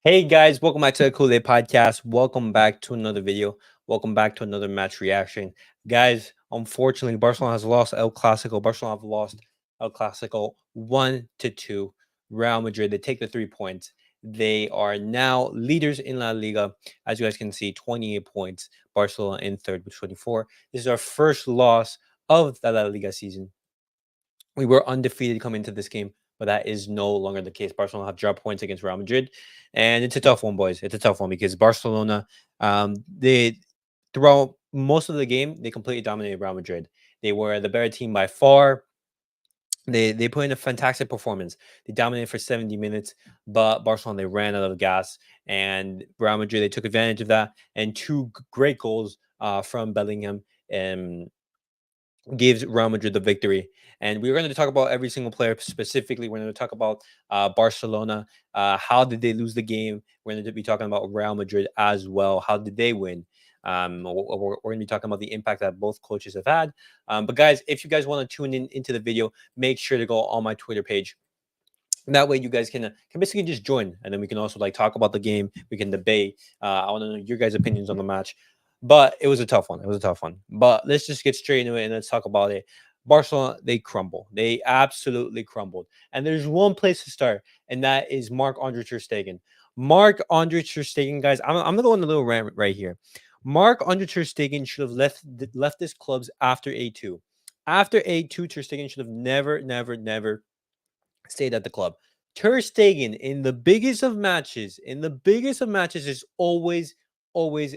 Hey guys, welcome back to the Kool-Aid Podcast. Welcome back to another video. Welcome back to another match reaction. Guys, unfortunately, Barcelona has lost El Clasico. Barcelona have lost El Clasico 1-2. Real Madrid, they take the 3 points. They are now leaders in La Liga. As you guys can see, 28 points. Barcelona in third with 24. This is our first loss of the La Liga season. We were undefeated coming into this game, but that is no longer the case. Barcelona have dropped points against Real Madrid, and it's a tough one, boys. It's a tough one because Barcelona, they throughout most of the game, they completely dominated Real Madrid. They were the better team by far. They put in a fantastic performance. They dominated for 70 minutes, but Barcelona they ran out of gas, and Real Madrid they took advantage of that. And two great goals from Bellingham and gives Real Madrid the victory. And we're going to talk about every single player specifically. We're going to talk about Barcelona. How did they lose the game? We're going to be talking about Real Madrid as well. How did they win? We're going to be talking about the impact that both coaches have had. But guys, if you guys want to tune in into the video, make sure to go on my Twitter page. That way, you guys can basically just join, and then we can also like talk about the game. We can debate. I want to know your guys' opinions on the match. But it was a tough one. It was a tough one. But let's just get straight into it and let's talk about it. Barcelona, they crumble. They absolutely crumbled. And there's one place to start, and that is Marc-Andre ter Stegen. Marc-Andre ter Stegen, guys. I'm gonna go on a little rant right here. Marc-Andre ter Stegen should have left this clubs after A2. After A2, ter Stegen should have never stayed at the club. Ter Stegen in the biggest of matches, is always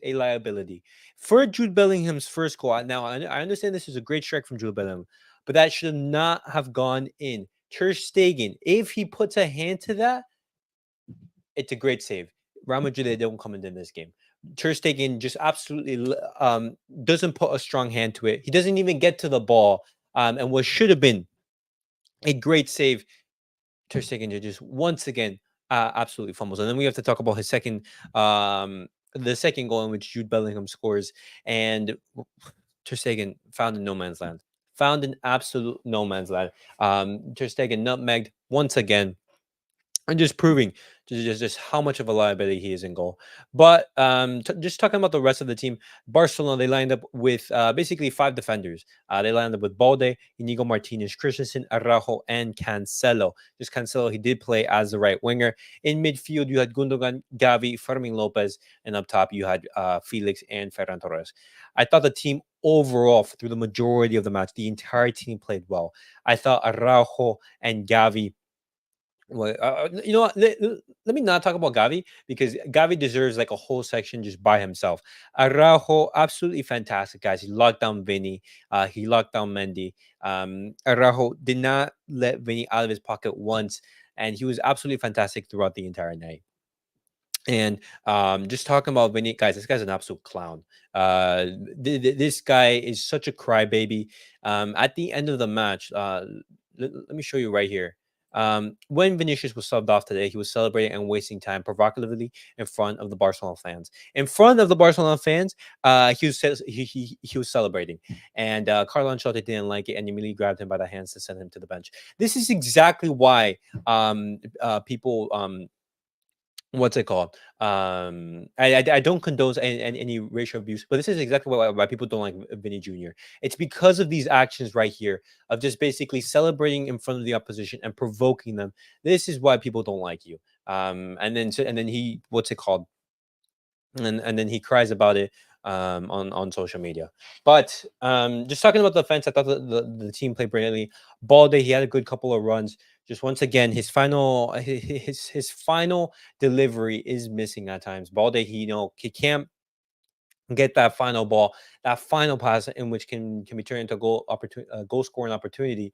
a liability. For Jude Bellingham's first goal, now I understand this is a great strike from Jude Bellingham, but that should not have gone in. Ter Stegen, if he puts a hand to that, it's a great save. Real Madrid they don't come in this game. Ter Stegen just absolutely doesn't put a strong hand to it. He doesn't even get to the ball, and what should have been a great save, Ter Stegen just once again absolutely fumbles. And then we have to talk about his the second goal in which Jude Bellingham scores, and Ter Stegen found in no man's land. Found in absolute no man's land. Ter Stegen nutmegged once again, and just proving just how much of a liability he is in goal. But just talking about the rest of the team, Barcelona they lined up with basically five defenders. They lined up with Balde, Inigo Martinez, Christensen, Araujo, and Cancelo. Just Cancelo, he did play as the right winger. In midfield, you had Gundogan, Gavi, Fermin Lopez, and up top you had Felix and Ferran Torres. I thought the team overall through the majority of the match, the entire team played well. I thought Araujo and Gavi, well, you know what? Let me not talk about Gavi because Gavi deserves like a whole section just by himself. Araujo, absolutely fantastic, guys. He locked down Vinny. He locked down Mendy. Araujo did not let Vinny out of his pocket once, and he was absolutely fantastic throughout the entire night. And just talking about Vinny, guys, this guy's an absolute clown. This guy is such a crybaby. At the end of the match, let me show you right here. When Vinicius was subbed off today, he was celebrating and wasting time provocatively in front of the Barcelona fans. In front of the Barcelona fans, he was celebrating, and Carlo Ancelotti didn't like it and immediately grabbed him by the hands to send him to the bench. This is exactly why people what's it called? I don't condone any racial abuse, but this is exactly why people don't like Vinny Jr. It's because of these actions right here of just basically celebrating in front of the opposition and provoking them. This is why people don't like you. And then he what's it called? And then he cries about it on social media. But just talking about the defense, I thought the team played brilliantly. Balde, he had a good couple of runs. Just once again, his final delivery is missing at times. Balde, he can't get that final ball, that final pass in which can be turned into goal scoring opportunity.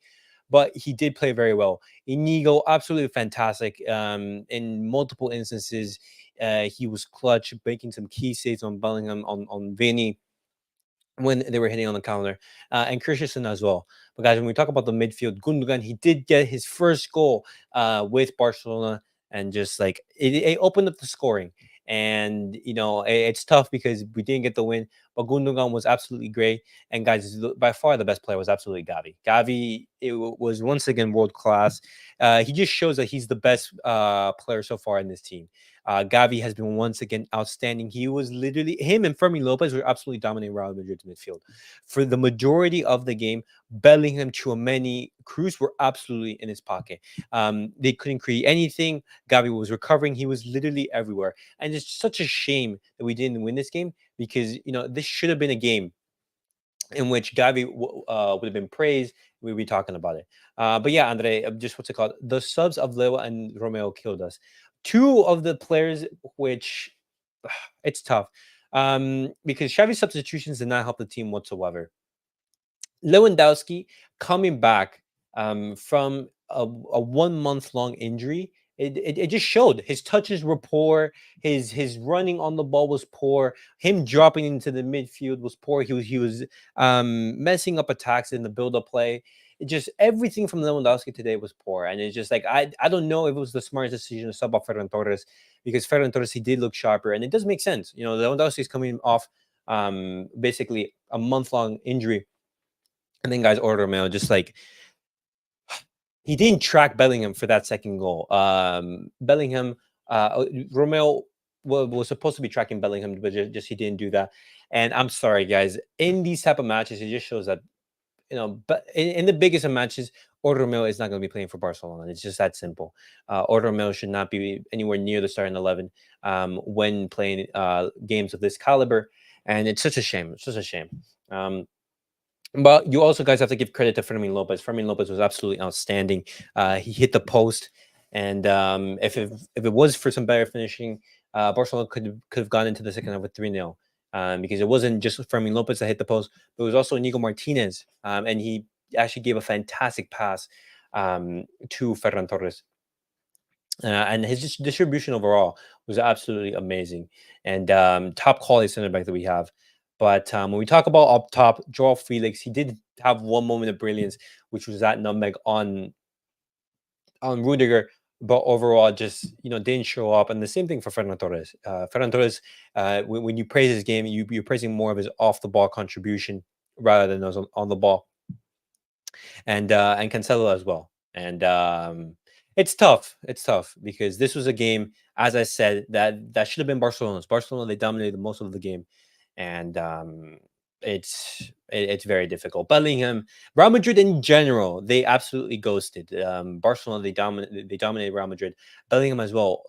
But he did play very well. Inigo, absolutely fantastic. In multiple instances, he was clutch, making some key saves on Bellingham, on Vinny when they were hitting on the counter, and Christensen as well. But guys, when we talk about the midfield, Gundogan, he did get his first goal with Barcelona, and just like it opened up the scoring. And it's tough because we didn't get the win, but Gundogan was absolutely great. And guys, by far the best player was absolutely Gavi. Gavi was once again world class. He just shows that he's the best player so far in this team. Gavi has been once again outstanding. He was literally him and Fermin Lopez were absolutely dominating Real Madrid's midfield for the majority of the game. Bellingham, Tchouameni, Cruz were absolutely in his pocket. They couldn't create anything. Gavi was recovering. He was literally everywhere, and it's such a shame that we didn't win this game because this should have been a game in which Gavi would have been praised. We'd be talking about it. But yeah, Andre, just what's it called? The subs of Leo and Romeo killed us. Two of the players, which it's tough because Xavi's substitutions did not help the team whatsoever. Lewandowski coming back from a 1 month long injury, it just showed. His touches were poor. His running on the ball was poor. Him dropping into the midfield was poor. He was messing up attacks in the build up play. It just everything from Lewandowski today was poor, and it's just like I don't know if it was the smartest decision to sub off Ferran Torres because Ferran Torres he did look sharper, and it does make sense. Lewandowski is coming off basically a month long injury, and then guys order mail just like he didn't track Bellingham for that second goal. Bellingham, Romeo was supposed to be tracking Bellingham, but just he didn't do that. And I'm sorry, guys. In these type of matches, it just shows that but in the biggest of matches, Romeo is not going to be playing for Barcelona. It's just that simple. Romeo should not be anywhere near the starting 11 when playing games of this caliber, and it's such a shame. It's just a shame. But you also guys have to give credit to Fermin Lopez. Fermin Lopez was absolutely outstanding. He hit the post, and if it was for some better finishing, Barcelona could have gone into the second half with 3-0. Because it wasn't just Fermin Lopez that hit the post, but it was also Inigo Martinez, and he actually gave a fantastic pass to Ferran Torres. And his distribution overall was absolutely amazing, and top quality center back that we have. But when we talk about up top, Joao Felix, he did have one moment of brilliance, which was that nutmeg on Rudiger, but overall just didn't show up. And the same thing for Ferran Torres. Ferran Torres, when you praise his game, you're praising more of his off the ball contribution rather than those on the ball, and Cancelo as well. And it's tough. It's tough because this was a game, as I said, that should have been Barcelona's. Barcelona, they dominated most of the game, and it's very difficult. Bellingham, Real Madrid in general, they absolutely ghosted. Barcelona, they dominated Real Madrid. Bellingham as well.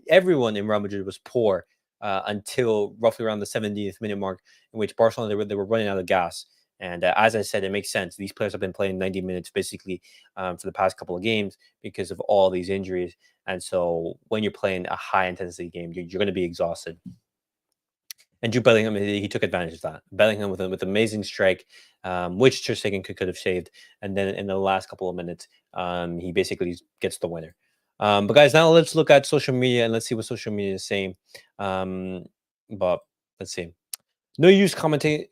Everyone in Real Madrid was poor until roughly around the 70th minute mark, in which Barcelona they were running out of gas. And as I said, it makes sense. These players have been playing 90 minutes basically for the past couple of games because of all these injuries. And so when you're playing a high intensity game, you're going to be exhausted. And Jude Bellingham, he took advantage of that. Bellingham with amazing strike, which Ter Stegen could have saved. And then in the last couple of minutes, he basically gets the winner. But guys, now let's look at social media and let's see what social media is saying. But let's see. No use commenting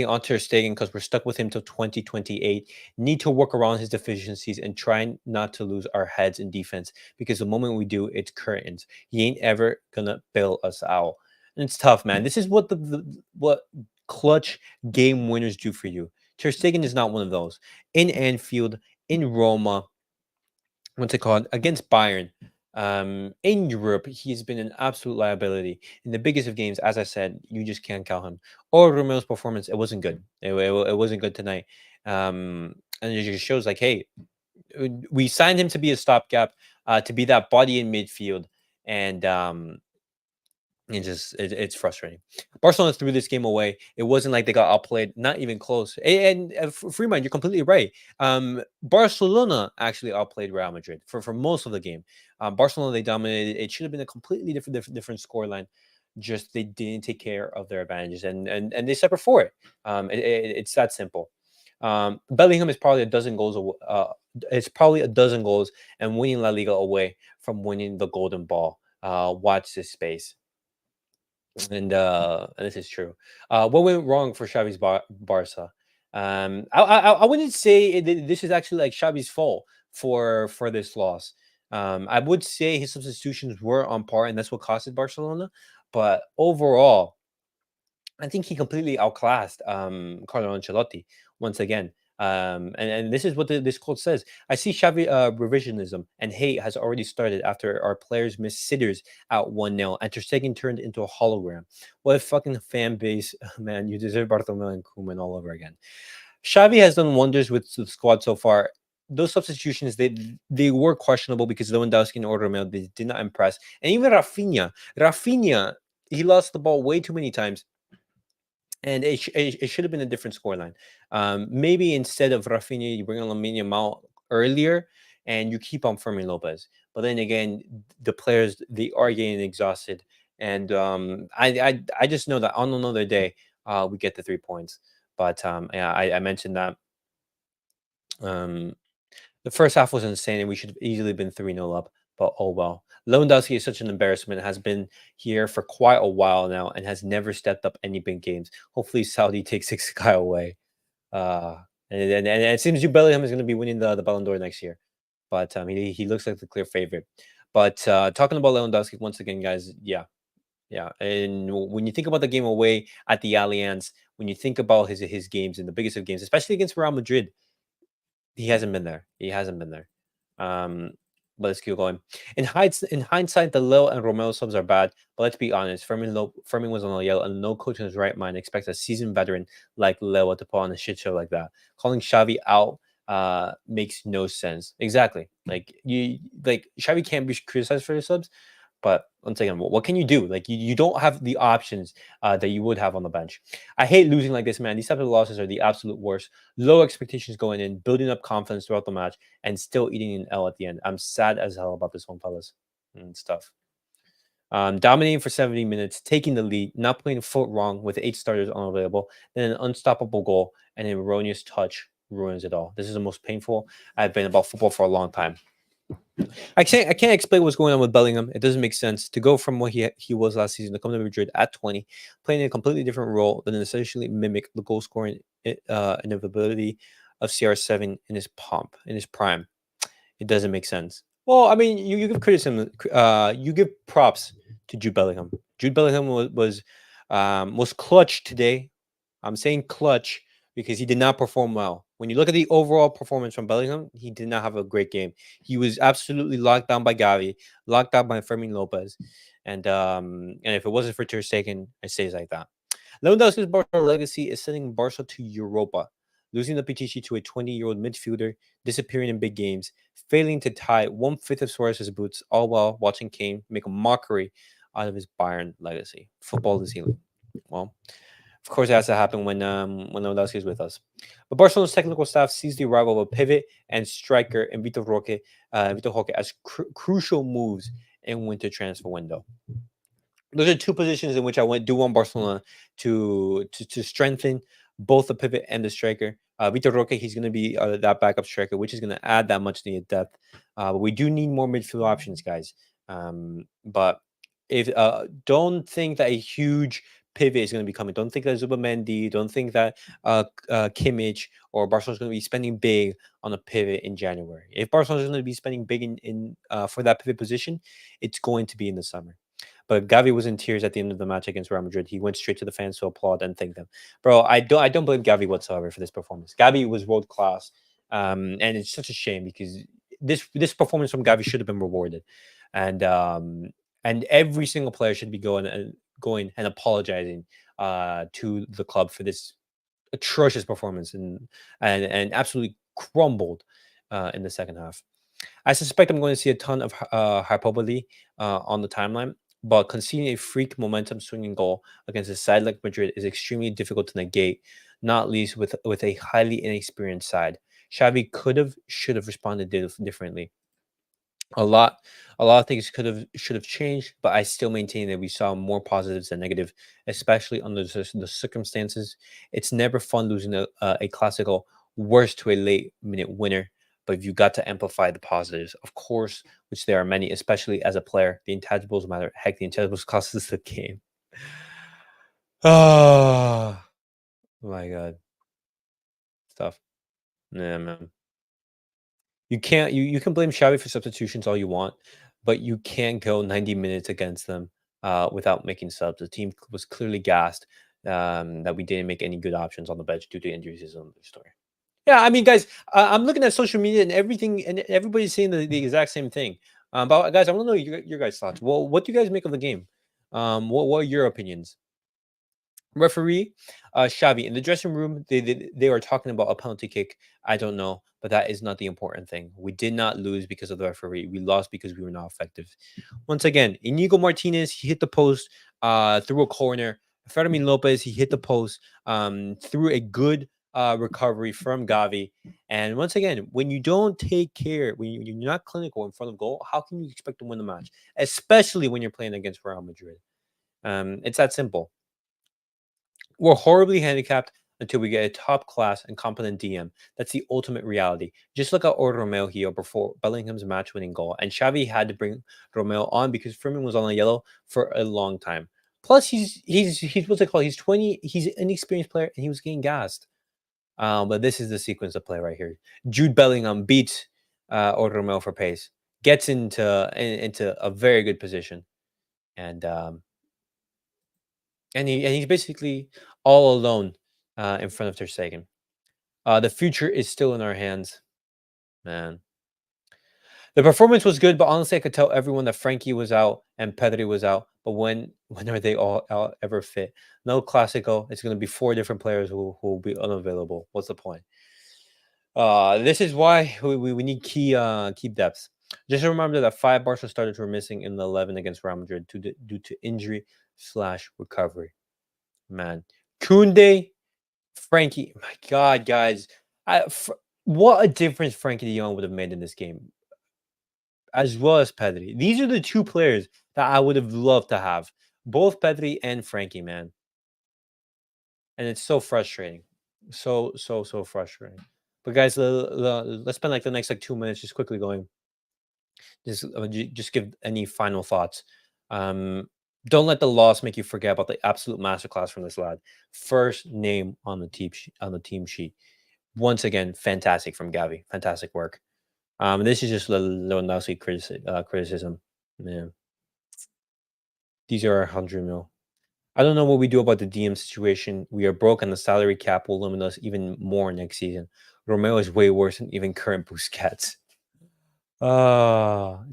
on Ter Stegen because we're stuck with him till 2028. Need to work around his deficiencies and try not to lose our heads in defense because the moment we do, it's curtains. He ain't ever gonna bail us out. And it's tough, man. This is what what clutch game winners do for you. Ter Stegen is not one of those. In Anfield, in Roma, what's it called? Against Bayern. In Europe, he's been an absolute liability. In the biggest of games, as I said, you just can't count him. Or Romeo's performance, it wasn't good. It wasn't good tonight. And it just shows like, hey, we signed him to be a stopgap, to be that body in midfield. And it's frustrating. Barcelona threw this game away. It wasn't like they got outplayed, not even close. And Freeman, you're completely right. Barcelona actually outplayed Real Madrid for most of the game. Barcelona, they dominated. It should have been a completely different scoreline. Just they didn't take care of their advantages, and they suffered for it. It's that simple. Bellingham is probably a dozen goals. It's probably a dozen goals and winning La Liga away from winning the Golden Ball. Watch this space. And this is true. What went wrong for Xavi's Barca? I wouldn't say this is actually like Xavi's fault for this loss. I would say his substitutions were on par, and that's what costed Barcelona. But overall, I think he completely outclassed Carlo Ancelotti once again. And this is what this quote says. I see Xavi revisionism and hate has already started after our players missed sitters out 1-0 and Ter Stegen turned into a hologram. What a fucking fan base, man. You deserve Bartomeu and Koeman all over again. Xavi has done wonders with the squad so far. Those substitutions, they were questionable because Lewandowski and Oromel, they did not impress. And even Rafinha, he lost the ball way too many times and it should have been a different scoreline. Maybe instead of Rafinha, you bring on Lamine Yamal earlier, and you keep on Fermin Lopez. But then again, the players they are getting exhausted, and I just know that on another day, we get the 3 points. But yeah, I mentioned that um, the first half was insane, and we should have easily been 3-0 up. But oh well. Lewandowski is such an embarrassment. Has been here for quite a while now, and has never stepped up any big games. Hopefully, Saudi takes this guy away. Uh, and it seems Jude Bellingham is going to be winning the Ballon d'Or next year. But he looks like the clear favorite. But talking about Lewandowski once again, guys, yeah, yeah. And when you think about the game away at the Allianz, when you think about his games and the biggest of games, especially against Real Madrid, he hasn't been there. He hasn't been there. Um, but let's keep going. In hindsight, the Lil and Romeo subs are bad. But let's be honest, Fermin was on a yellow, and no coach in his right mind expects a seasoned veteran like Leo to put on a shit show like that. Calling Xavi out makes no sense. Exactly. Like Xavi can't be criticized for his subs, but once again, what can you do? Like you don't have the options that you would have on the bench. I hate losing like this, man. These type of losses are the absolute worst. Low expectations going in, building up confidence throughout the match, and still eating an L at the end. I'm sad as hell about this one, fellas, and stuff. Dominating for 70 minutes, taking the lead, not playing a foot wrong with 8 starters unavailable, then an unstoppable goal and an erroneous touch ruins it all. This is the most painful I've been about football for a long time. I can't explain what's going on with Bellingham. It doesn't make sense to go from what he was last season to come to Madrid at 20, playing a completely different role than essentially mimic the goal scoring inevitability of CR7 in his prime. It doesn't make sense. Well, I mean, you give criticism, you give props to Jude Bellingham. Jude Bellingham was clutch today. I'm saying clutch because he did not perform well. When you look at the overall performance from Bellingham, he did not have a great game. He was absolutely locked down by Gavi, locked down by Fermin Lopez, and if it wasn't for Ter Stegen, it stays like that. Lewandowski's Barca legacy is sending Barca to Europa, losing the Pichichi to a 20-year-old midfielder, disappearing in big games, failing to tie 1/5 of Suarez's boots, all while watching Kane make a mockery out of his Bayern legacy. Football is healing. Well, of course, it has to happen when Lewandowski is with us. But Barcelona's technical staff sees the arrival of a pivot and striker in Vitor Roque as crucial moves in winter transfer window. Those are two positions in which do want Barcelona to strengthen both the pivot and the striker. Vitor Roque, he's going to be that backup striker, which is going to add that much needed depth. But we do need more midfield options, guys. But if don't think that a huge pivot is going to be coming. Don't think that Zubamendi. Don't think that Kimmich or Barcelona's going to be spending big on a pivot in January. If Barcelona's going to be spending big in for that pivot position, it's going to be in the summer. But Gavi was in tears at the end of the match against Real Madrid. He went straight to the fans to applaud and thank them. Bro, I don't blame Gavi whatsoever for this performance. Gavi was world class, and it's such a shame because this performance from Gavi should have been rewarded, and every single player should be going and apologizing to the club for this atrocious performance and absolutely crumbled in the second half. I suspect I'm going to see a ton of hyperbole on the timeline, but conceding a freak momentum swinging goal against a side like Madrid is extremely difficult to negate, not least with a highly inexperienced side. Xavi should have responded differently. A lot, a lot of things should have changed, but I still maintain that we saw more positives than negative, especially under the circumstances. It's never fun losing a classical, worse to a late minute winner. But you got to amplify the positives, of course, which there are many, especially as a player. The intangibles matter. Heck, the intangibles cost us the game. Oh my god, stuff. Yeah, man. You can blame Xavi for substitutions all you want, but you can't go 90 minutes against them without making subs. The team was clearly gassed. that we didn't make any good options on the bench due to injuries is another story. Yeah, I mean, guys, I'm looking at social media and everything, and everybody's saying the exact same thing. But guys, I want to know your guys' thoughts. Well, what do you guys make of the game? What are your opinions? Referee, Xavi, in the dressing room, they are talking about a penalty kick. I don't know, but that is not the important thing. We did not lose because of the referee. We lost because we were not effective. Once again, Inigo Martinez, he hit the post through a corner. Fermin Lopez, he hit the post through a good recovery from Gavi. And once again, when you don't take care, when you're not clinical in front of goal, how can you expect to win the match? Especially when you're playing against Real Madrid. It's that simple. We're horribly handicapped until we get a top class and competent DM. That's the ultimate reality. Just look at Romeo here before Bellingham's match winning goal. And Xavi had to bring Romeo on because Firmin was on a yellow for a long time. Plus, he's what's it called? He's 20, he's an inexperienced player and he was getting gassed. But this is the sequence of play right here. Jude Bellingham beats Romeo for pace, gets into a very good position. And he's basically all alone in front of Ter Stegen. The future is still in our hands, man. The performance was good, but honestly, I could tell everyone that Frankie was out and Pedri was out. But when are they all out ever fit? No Classico. It's going to be 4 different players who will be unavailable. What's the point? This is why we need key depths. Just remember that 5 Barca starters were missing in the 11 against Real Madrid due to injury/recovery. Man, Koundé, Frankie, my God, guys, what a difference Frankie De Jong would have made in this game, as well as Pedri. These are the 2 players that I would have loved to have, both Pedri and Frankie, man. And it's so frustrating, so frustrating. But guys, let's spend like the next 2 minutes just quickly going. Just give any final thoughts. Don't let the loss make you forget about the absolute masterclass from this lad. First name on the team sheet. Once again, fantastic from Gavi. Fantastic work. This is just Lewandowski criticism. Man, these are 100 mil. I don't know what we do about the DM situation. We are broke, and the salary cap will limit us even more next season. Romeo is way worse than even current Busquets.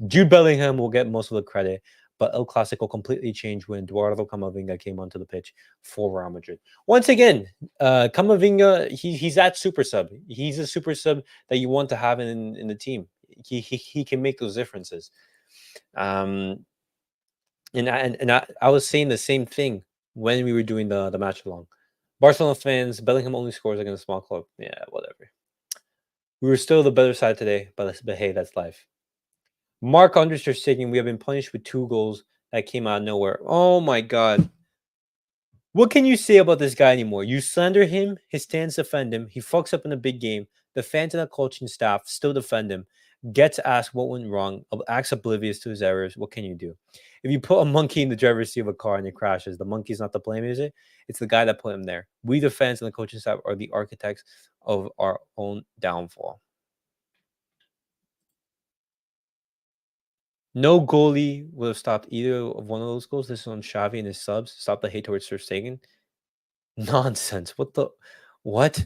Jude Bellingham will get most of the credit, but El Clasico completely changed when Eduardo Camavinga came onto the pitch for Real Madrid. Once again, Camavinga, he's that super sub. He's a super sub that you want to have in the team. He can make those differences. And I was saying the same thing when we were doing the match along. Barcelona fans, Bellingham only scores against a small club. Yeah, whatever. We were still the better side today, but hey, that's life. Mark Ter Stegen, we have been punished with 2 goals that came out of nowhere. Oh my God. What can you say about this guy anymore? You slander him, his fans defend him, he fucks up in a big game, the fans and the coaching staff still defend him, gets asked what went wrong, acts oblivious to his errors. What can you do? If you put a monkey in the driver's seat of a car and it crashes, the monkey's not to blame, is it? It's the guy that put him there. We, the fans and the coaching staff, are the architects of our own downfall. No goalie would have stopped either of one of those goals. This is on Xavi and his subs. Stop the hate towards Ter Stegen. Nonsense. What?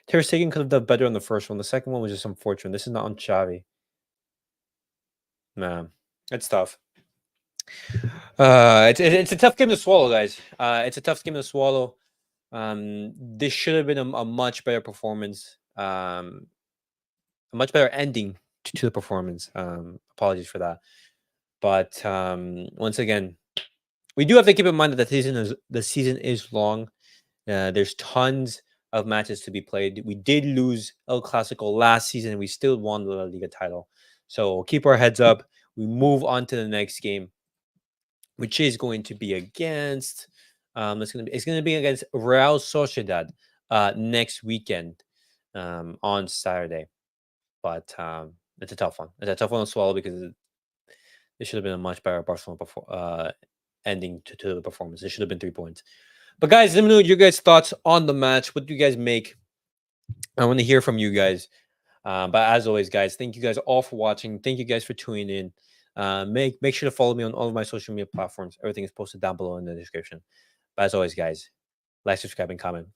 Ter Stegen could have done better on the first one. The second one was just unfortunate. This is not on Xavi. Man, it's tough. It's a tough game to swallow, guys. It's a tough game to swallow. This should have been a much better performance. A much better ending to the performance. Apologies for that. But once again, we do have to keep in mind that the season is long. There's tons of matches to be played. We did lose El Clasico last season, and we still won the Liga title. So we'll keep our heads up. We move on to the next game, which is going to be against. It's going to be against Real Sociedad next weekend on Saturday. But it's a tough one. It's a tough one to swallow because it should have been a much better Barcelona ending to the performance. It should have been 3 points. But guys, let me know your guys' thoughts on the match. What do you guys make? I want to hear from you guys. But as always, guys, thank you guys all for watching. Thank you guys for tuning in. Make sure to follow me on all of my social media platforms. Everything is posted down below in the description. But as always, guys, Like, subscribe, and comment.